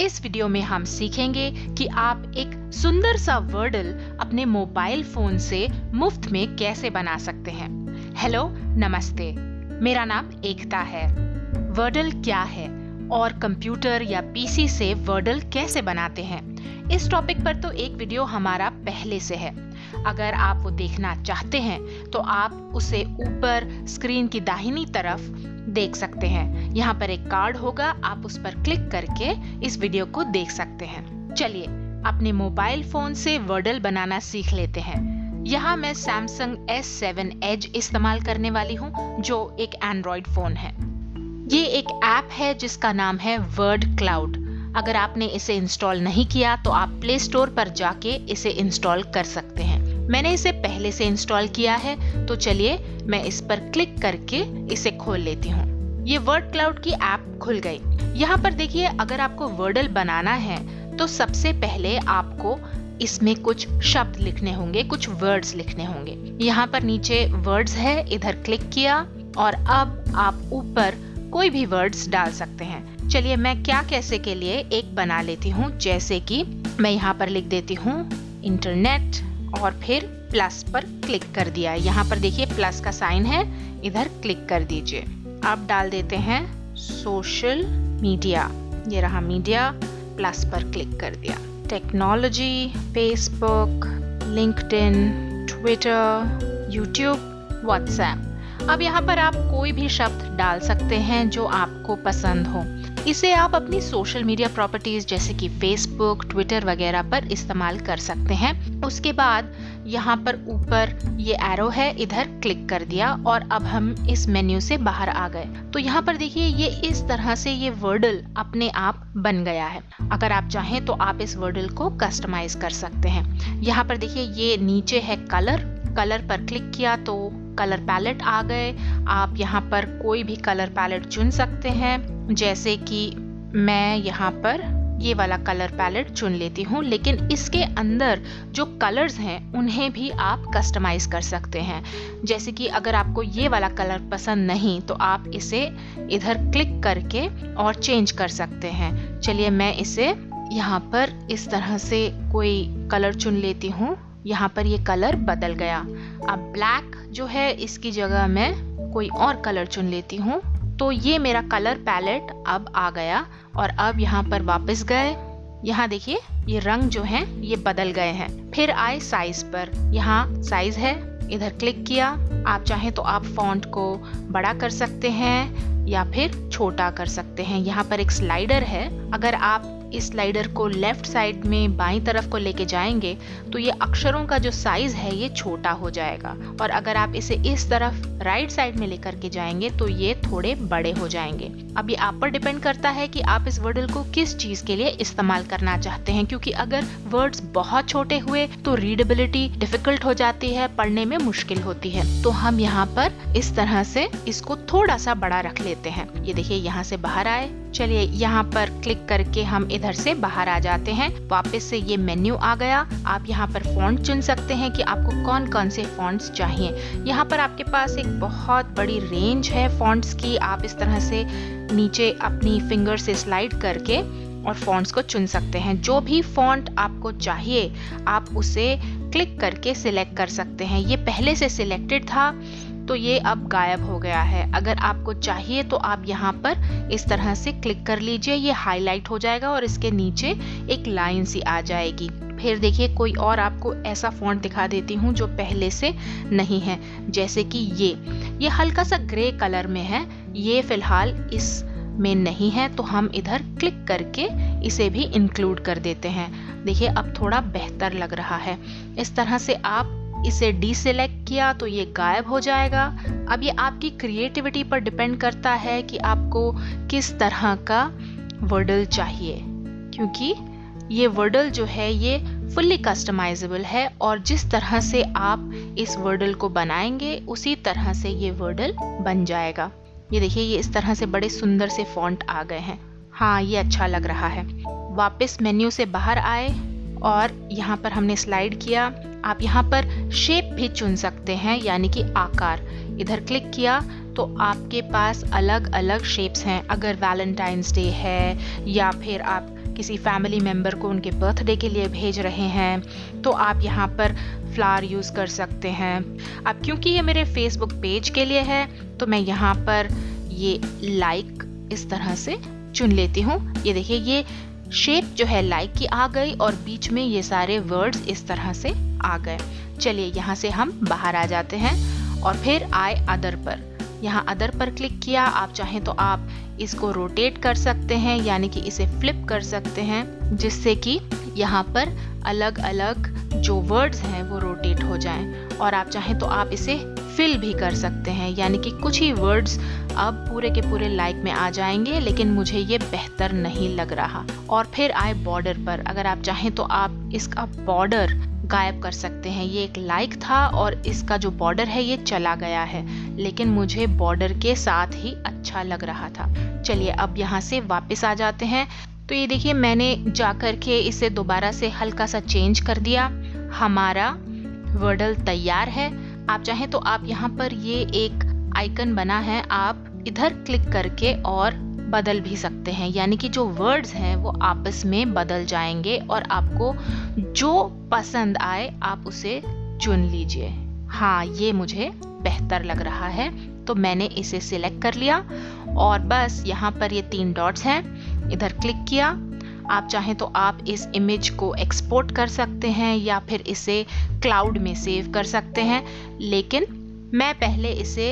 इस वीडियो में हम सीखेंगे कि आप एक सुंदर सा वर्डल अपने मोबाइल फोन से मुफ्त में कैसे बना सकते हैं। हेलो, नमस्ते, मेरा नाम एकता है। वर्डल क्या है और कंप्यूटर या पीसी से वर्डल कैसे बनाते हैं, इस टॉपिक पर तो एक वीडियो हमारा पहले से है। अगर आप वो देखना चाहते हैं तो आप उसे ऊपर स्क्रीन की दाहिनी तरफ देख सकते हैं। यहाँ पर एक कार्ड होगा, आप उस पर क्लिक करके इस वीडियो को देख सकते हैं। चलिए अपने मोबाइल फोन से वर्डल बनाना सीख लेते हैं। यहाँ मैं Samsung S7 Edge इस्तेमाल करने वाली हूँ, जो एक एंड्रॉइड फोन है। ये एक ऐप है जिसका नाम है वर्ड क्लाउड। अगर आपने इसे इंस्टॉल नहीं किया तो आप प्ले स्टोर पर जाके इसे इंस्टॉल कर सकते हैं। मैंने इसे पहले से इंस्टॉल किया है, तो चलिए मैं इस पर क्लिक करके इसे खोल लेती हूँ। ये वर्ड क्लाउड की ऐप खुल गई। यहाँ पर देखिए, अगर आपको वर्डल बनाना है तो सबसे पहले आपको इसमें कुछ शब्द लिखने होंगे, कुछ वर्ड्स लिखने होंगे। यहाँ पर नीचे वर्ड्स है, इधर क्लिक किया और अब आप ऊपर कोई भी वर्ड्स डाल सकते हैं। चलिए मैं क्या कैसे के लिए एक बना लेती हूँ, जैसे कि मैं यहाँ पर लिख देती हूँ इंटरनेट और फिर प्लस पर क्लिक कर दिया। यहाँ पर देखिए प्लस का साइन है, इधर क्लिक कर दीजिए। अब डाल देते हैं सोशल मीडिया, ये रहा मीडिया, प्लस पर क्लिक कर दिया। Technology, Facebook, LinkedIn, Twitter, YouTube, WhatsApp. अब यहाँ पर आप कोई भी शब्द डाल सकते हैं जो आपको पसंद हो। इसे आप अपनी सोशल मीडिया प्रॉपर्टीज जैसे कि फेसबुक, ट्विटर वगैरह पर इस्तेमाल कर सकते हैं। उसके बाद यहाँ पर ऊपर ये एरो है, इधर क्लिक कर दिया और अब हम इस मेन्यू से बाहर आ गए। तो यहाँ पर देखिए ये इस तरह से ये वर्डल अपने आप बन गया है। अगर आप चाहें तो आप इस वर्डल को कस्टमाइज कर सकते हैं। यहाँ पर देखिए ये नीचे है कलर पर क्लिक किया तो कलर पैलेट आ गए। आप यहाँ पर कोई भी कलर पैलेट चुन सकते हैं, जैसे कि मैं यहाँ पर ये वाला कलर पैलेट चुन लेती हूँ, लेकिन इसके अंदर जो कलर्स हैं उन्हें भी आप कस्टमाइज कर सकते हैं। जैसे कि अगर आपको ये वाला कलर पसंद नहीं तो आप इसे इधर क्लिक करके और चेंज कर सकते हैं। चलिए मैं इसे यहाँ पर इस तरह से कोई कलर चुन लेती हूँ। यहाँ पर ये कलर बदल गया। अब ब्लैक जो है इसकी जगह मैं कोई और कलर चुन लेती हूँ, तो ये मेरा कलर पैलेट अब आ गया। और अब यहाँ पर वापस गए, यहाँ देखिए ये रंग जो हैं ये बदल गए हैं। फिर आए साइज पर, यहाँ साइज है, इधर क्लिक किया। आप चाहें तो आप फॉन्ट को बड़ा कर सकते हैं या फिर छोटा कर सकते हैं। यहाँ पर एक स्लाइडर है, अगर आप इस स्लाइडर को लेफ्ट साइड में बाईं तरफ को लेके जाएंगे तो ये अक्षरों का जो साइज है ये छोटा हो जाएगा, और अगर आप इसे इस तरफ राइट साइड में लेकर के जाएंगे तो ये थोड़े बड़े हो जाएंगे। अब ये आप पर डिपेंड करता है कि आप इस वर्डल को किस चीज के लिए इस्तेमाल करना चाहते हैं, क्योंकि अगर वर्ड्स बहुत छोटे हुए तो रीडेबिलिटी डिफिकल्ट हो जाती है, पढ़ने में मुश्किल होती है। तो हम यहाँ पर इस तरह से इसको थोड़ा सा बड़ा रख लेते हैं। ये देखिए यहाँ से बाहर आए। चलिए यहाँ पर क्लिक करके हम इधर से बाहर आ जाते हैं। वापस से ये मेन्यू आ गया। आप यहाँ पर फॉन्ट चुन सकते हैं कि आपको कौन कौन से फॉन्ट्स चाहिए। यहाँ पर आपके पास एक बहुत बड़ी रेंज है फॉन्ट्स की। आप इस तरह से नीचे अपनी फिंगर से स्लाइड करके और फॉन्ट्स को चुन सकते हैं। जो भी फॉन्ट आपको चाहिए आप उसे क्लिक करके सिलेक्ट कर सकते हैं। ये पहले से सिलेक्टेड था तो ये अब गायब हो गया है। अगर आपको चाहिए तो आप यहाँ पर इस तरह से क्लिक कर लीजिए, ये हाईलाइट हो जाएगा और इसके नीचे एक लाइन सी आ जाएगी। फिर देखिए कोई और आपको ऐसा फॉन्ट दिखा देती हूँ जो पहले से नहीं है, जैसे कि ये हल्का सा ग्रे कलर में है, ये फिलहाल इस में नहीं है, तो हम इधर क्लिक करके इसे भी इंक्लूड कर देते हैं। देखिए अब थोड़ा बेहतर लग रहा है। इस तरह से आप इसे डीसेलेक्ट किया तो ये गायब हो जाएगा। अब ये आपकी क्रिएटिविटी पर डिपेंड करता है कि आपको किस तरह का वर्डल चाहिए, क्योंकि ये वर्डल जो है ये फुल्ली कस्टमाइजेबल है और जिस तरह से आप इस वर्डल को बनाएंगे उसी तरह से ये वर्डल बन जाएगा। ये देखिए ये इस तरह से बड़े सुंदर से फॉन्ट आ गए हैं। हाँ, ये अच्छा लग रहा है। वापस मेन्यू से बाहर आए और यहाँ पर हमने स्लाइड किया। आप यहाँ पर शेप भी चुन सकते हैं, यानी कि आकार। इधर क्लिक किया तो आपके पास अलग अलग शेप्स हैं। अगर वैलेंटाइंस डे है या फिर आप किसी फैमिली मेम्बर को उनके बर्थडे के लिए भेज रहे हैं तो आप यहाँ पर फ्लावर यूज़ कर सकते हैं। अब क्योंकि ये मेरे फेसबुक पेज के लिए है तो मैं यहाँ पर ये लाइक इस तरह से चुन लेती हूँ। ये देखिए ये शेप जो है लाइक की आ गई और बीच में ये सारे वर्ड्स इस तरह से आ गए। चलिए यहाँ से हम बाहर आ जाते हैं और फिर आए अदर पर। यहाँ अदर पर क्लिक किया। आप चाहें तो आप इसको रोटेट कर सकते हैं, यानी कि इसे फ्लिप कर सकते हैं, जिससे कि यहाँ पर अलग अलग जो वर्ड्स हैं वो रोटेट हो जाएं। और आप चाहें तो आप इसे फिल भी कर सकते हैं, यानी कि कुछ ही वर्ड्स अब पूरे के पूरे लाइक में आ जाएंगे, लेकिन मुझे ये बेहतर नहीं लग रहा। और फिर आए बॉर्डर पर। अगर आप चाहें तो आप इसका बॉर्डर गायब कर सकते हैं। ये एक लाइक था और इसका जो बॉर्डर है ये चला गया है, लेकिन मुझे बॉर्डर के साथ ही अच्छा लग रहा था। चलिए अब यहाँ से वापस आ जाते हैं। तो ये देखिए मैंने जाकर के इसे दोबारा से हल्का सा चेंज कर दिया। हमारा वर्डल तैयार है। आप चाहें तो आप यहाँ पर ये एक आइकन बना है, आप इधर क्लिक करके और बदल भी सकते हैं, यानी कि जो वर्ड्स हैं वो आपस में बदल जाएंगे और आपको जो पसंद आए आप उसे चुन लीजिए। हाँ, ये मुझे बेहतर लग रहा है तो मैंने इसे सिलेक्ट कर लिया और बस यहाँ पर ये 3 डॉट्स हैं, इधर क्लिक किया। आप चाहें तो आप इस इमेज को एक्सपोर्ट कर सकते हैं या फिर इसे क्लाउड में सेव कर सकते हैं, लेकिन मैं पहले इसे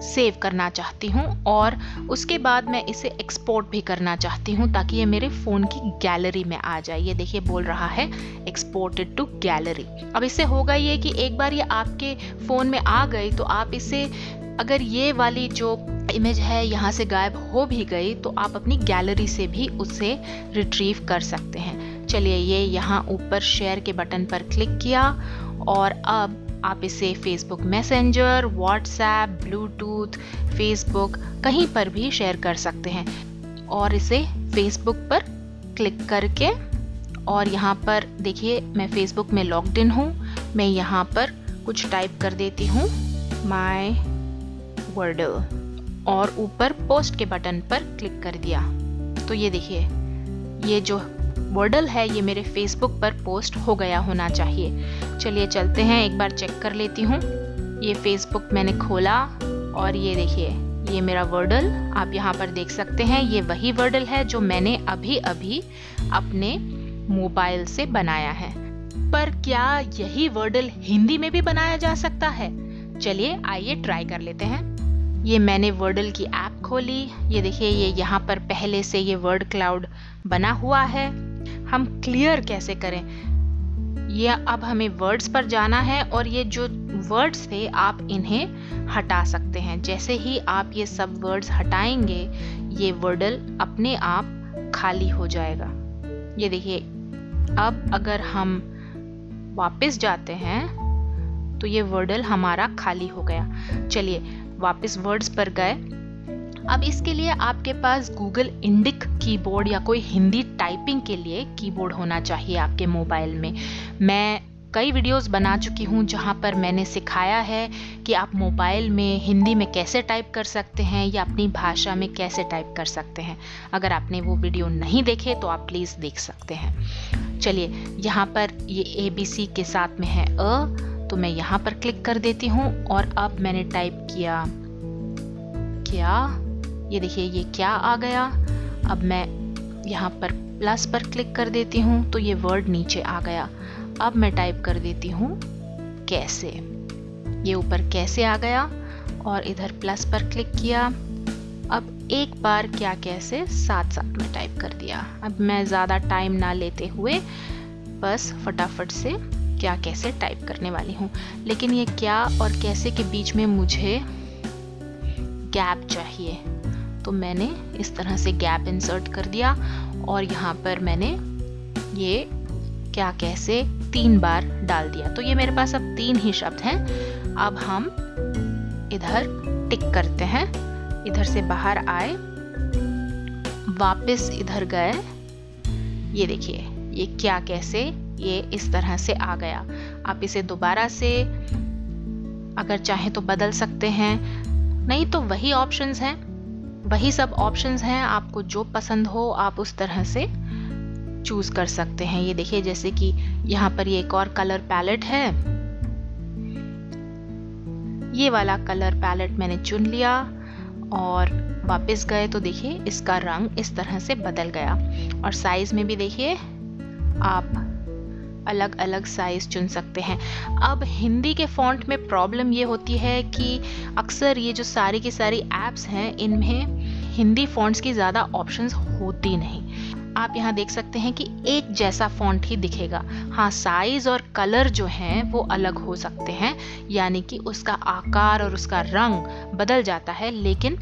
सेव करना चाहती हूँ और उसके बाद मैं इसे एक्सपोर्ट भी करना चाहती हूँ ताकि ये मेरे फ़ोन की गैलरी में आ जाए। ये देखिए बोल रहा है एक्सपोर्टेड टू गैलरी। अब इससे होगा ये कि एक बार ये आपके फ़ोन में आ गई तो आप इसे, अगर ये वाली जो इमेज है यहाँ से गायब हो भी गई तो आप अपनी गैलरी से भी उसे रिट्रीव कर सकते हैं। चलिए ये यहाँ ऊपर शेयर के बटन पर क्लिक किया और अब आप इसे Facebook messenger, WhatsApp, Bluetooth, Facebook कहीं पर भी शेयर कर सकते हैं। और इसे फेसबुक पर क्लिक करके और यहाँ पर देखिए मैं फेसबुक में लॉग्ड इन हूँ। मैं यहाँ पर कुछ टाइप कर देती हूँ, माय वर्डल, और ऊपर पोस्ट के बटन पर क्लिक कर दिया। तो ये देखिए ये जो वर्डल है ये मेरे फेसबुक पर पोस्ट हो गया होना चाहिए। चलिए चलते हैं, एक बार चेक कर लेती हूँ। ये फेसबुक मैंने खोला और ये देखिए ये मेरा वर्डल आप यहाँ पर देख सकते हैं। ये वही वर्डल है जो मैंने अभी अभी अपने मोबाइल से बनाया है। पर क्या यही वर्डल हिंदी में भी बनाया जा सकता है? चलिए आइए ट्राई कर लेते हैं। ये मैंने वर्डल की ऐप खोली। ये देखिए ये यहाँ पर पहले से ये वर्ड क्लाउड बना हुआ है। हम क्लियर कैसे करें? ये अब हमें वर्ड्स पर जाना है और ये जो वर्ड्स थे आप इन्हें हटा सकते हैं। जैसे ही आप ये सब वर्ड्स हटाएंगे ये वर्डल अपने आप खाली हो जाएगा। ये देखिए अब अगर हम वापस जाते हैं तो ये वर्डल हमारा खाली हो गया। चलिए वापस वर्ड्स पर गए। अब इसके लिए आपके पास गूगल इंडिक कीबोर्ड या कोई हिंदी टाइपिंग के लिए कीबोर्ड होना चाहिए आपके मोबाइल में। मैं कई वीडियोस बना चुकी हूँ जहाँ पर मैंने सिखाया है कि आप मोबाइल में हिंदी में कैसे टाइप कर सकते हैं या अपनी भाषा में कैसे टाइप कर सकते हैं। अगर आपने वो वीडियो नहीं देखे तो आप प्लीज़ देख सकते हैं। चलिए यहाँ पर ये ABC के साथ में है तो मैं यहाँ पर क्लिक कर देती हूँ और अब मैंने टाइप किया क्या। ये देखिए ये क्या आ गया। अब मैं यहाँ पर प्लस पर क्लिक कर देती हूँ तो ये वर्ड नीचे आ गया। अब मैं टाइप कर देती हूँ कैसे। ये ऊपर कैसे आ गया और इधर प्लस पर क्लिक किया। अब एक बार क्या कैसे साथ साथ में टाइप कर दिया। अब मैं ज़्यादा टाइम ना लेते हुए बस फटाफट से क्या कैसे टाइप करने वाली हूँ। लेकिन ये क्या और कैसे के बीच में मुझे गैप चाहिए तो मैंने इस तरह से गैप इंसर्ट कर दिया और यहाँ पर मैंने ये क्या कैसे 3 बार डाल दिया। तो ये मेरे पास अब 3 ही शब्द हैं। अब हम इधर टिक करते हैं। इधर से बाहर आए, वापस इधर गए। ये देखिए ये क्या कैसे ये इस तरह से आ गया। आप इसे दोबारा से अगर चाहें तो बदल सकते हैं, नहीं तो वही ऑप्शंस हैं, वही सब ऑप्शंस हैं। आपको जो पसंद हो आप उस तरह से चूज कर सकते हैं। ये देखिए, जैसे कि यहाँ पर ये एक और कलर पैलेट है, ये वाला कलर पैलेट मैंने चुन लिया और वापस गए तो देखिए इसका रंग इस तरह से बदल गया। और साइज में भी देखिए आप अलग अलग साइज चुन सकते हैं। अब हिंदी के फॉन्ट में प्रॉब्लम ये होती है कि अक्सर ये जो सारी की सारी एप्स हैं, इनमें हिंदी फॉन्ट्स की ज़्यादा ऑप्शंस होती नहीं। आप यहाँ देख सकते हैं कि एक जैसा फॉन्ट ही दिखेगा। हाँ, साइज और कलर जो हैं वो अलग हो सकते हैं, यानी कि उसका आकार और उसका रंग बदल जाता है, लेकिन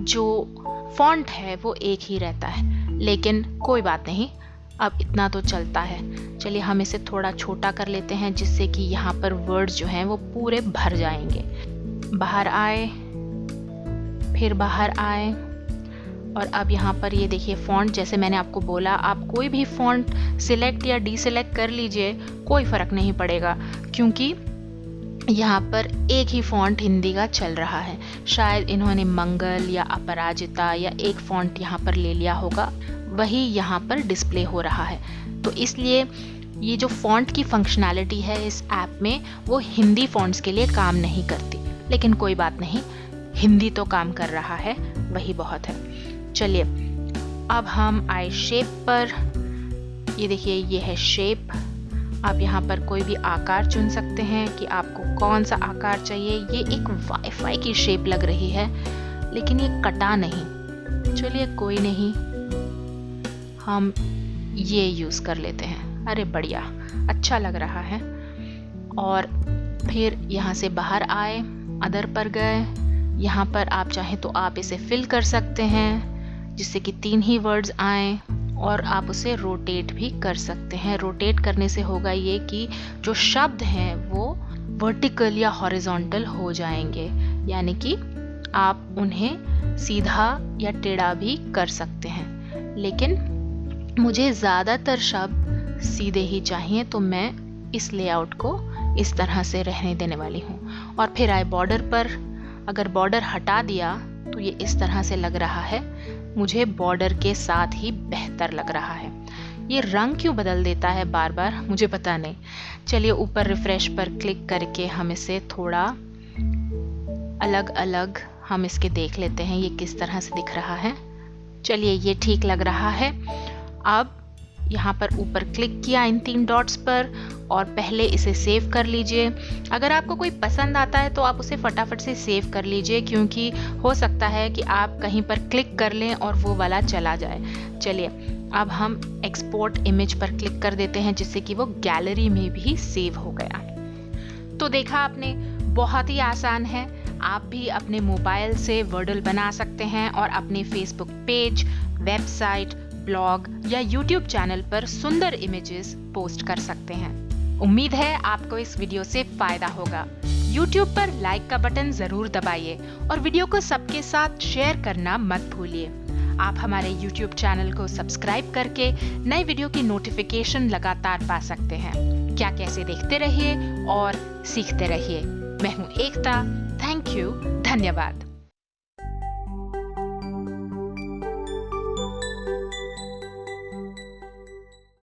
जो फॉन्ट है वो एक ही रहता है। लेकिन कोई बात नहीं, अब इतना तो चलता है। चलिए हम इसे थोड़ा छोटा कर लेते हैं, जिससे कि यहाँ पर वर्ड्स जो हैं वो पूरे भर जाएंगे। बाहर आए, फिर बाहर आए, और अब यहाँ पर ये देखिए फॉन्ट, जैसे मैंने आपको बोला, आप कोई भी फॉन्ट सिलेक्ट या डीसिलेक्ट कर लीजिए, कोई फ़र्क नहीं पड़ेगा, क्योंकि यहाँ पर एक ही फॉन्ट हिंदी का चल रहा है। शायद इन्होंने मंगल या अपराजिता या एक फॉन्ट यहाँ पर ले लिया होगा, वही यहाँ पर डिस्प्ले हो रहा है। तो इसलिए ये जो फॉन्ट की फंक्शनैलिटी है इस ऐप में, वो हिंदी फॉन्ट्स के लिए काम नहीं करती। लेकिन कोई बात नहीं, हिंदी तो काम कर रहा है, वही बहुत है। चलिए अब हम आए शेप पर। ये देखिए, ये है शेप। आप यहाँ पर कोई भी आकार चुन सकते हैं कि आपको कौन सा आकार चाहिए। ये एक वाईफाई की शेप लग रही है, लेकिन ये कटा नहीं। चलिए कोई नहीं, हम ये यूज कर लेते हैं। अरे बढ़िया, अच्छा लग रहा है। और फिर यहाँ से बाहर आए, अदर पर गए। यहाँ पर आप चाहें तो आप इसे फिल कर सकते हैं, जिससे कि 3 ही वर्ड्स आए, और आप उसे रोटेट भी कर सकते हैं। रोटेट करने से होगा ये कि जो शब्द हैं वो वर्टिकल या हॉरिजॉन्टल हो जाएंगे, यानी कि आप उन्हें सीधा या टेढ़ा भी कर सकते हैं। लेकिन मुझे ज़्यादातर शब्द सीधे ही चाहिए, तो मैं इस लेआउट को इस तरह से रहने देने वाली हूँ। और फिर आए बॉर्डर पर। अगर बॉर्डर हटा दिया तो ये इस तरह से लग रहा है। मुझे बॉर्डर के साथ ही बेहतर लग रहा है। ये रंग क्यों बदल देता है बार बार, मुझे पता नहीं। चलिए ऊपर रिफ्रेश पर क्लिक करके हम इसे थोड़ा अलग अलग हम इसके देख लेते हैं, ये किस तरह से दिख रहा है। चलिए ये ठीक लग रहा है। अब यहाँ पर ऊपर क्लिक किया इन 3 डॉट्स पर, और पहले इसे सेव कर लीजिए। अगर आपको कोई पसंद आता है तो आप उसे फटाफट से सेव कर लीजिए, क्योंकि हो सकता है कि आप कहीं पर क्लिक कर लें और वो वाला चला जाए। चलिए अब हम एक्सपोर्ट इमेज पर क्लिक कर देते हैं, जिससे कि वो गैलरी में भी सेव हो गया। तो देखा आपने, बहुत ही आसान है। आप भी अपने मोबाइल से वर्डल बना सकते हैं और अपने फेसबुक पेज, वेबसाइट, ब्लॉग या यूट्यूब चैनल पर सुंदर इमेजेस पोस्ट कर सकते हैं। उम्मीद है आपको इस वीडियो से फायदा होगा। यूट्यूब पर लाइक का बटन जरूर दबाइए और वीडियो को सबके साथ शेयर करना मत भूलिए। आप हमारे यूट्यूब चैनल को सब्सक्राइब करके नए वीडियो की नोटिफिकेशन लगातार पा सकते हैं। क्या कैसे देखते रहिए और सीखते रहिए। मैं हूँ एकता। थैंक यू, धन्यवाद।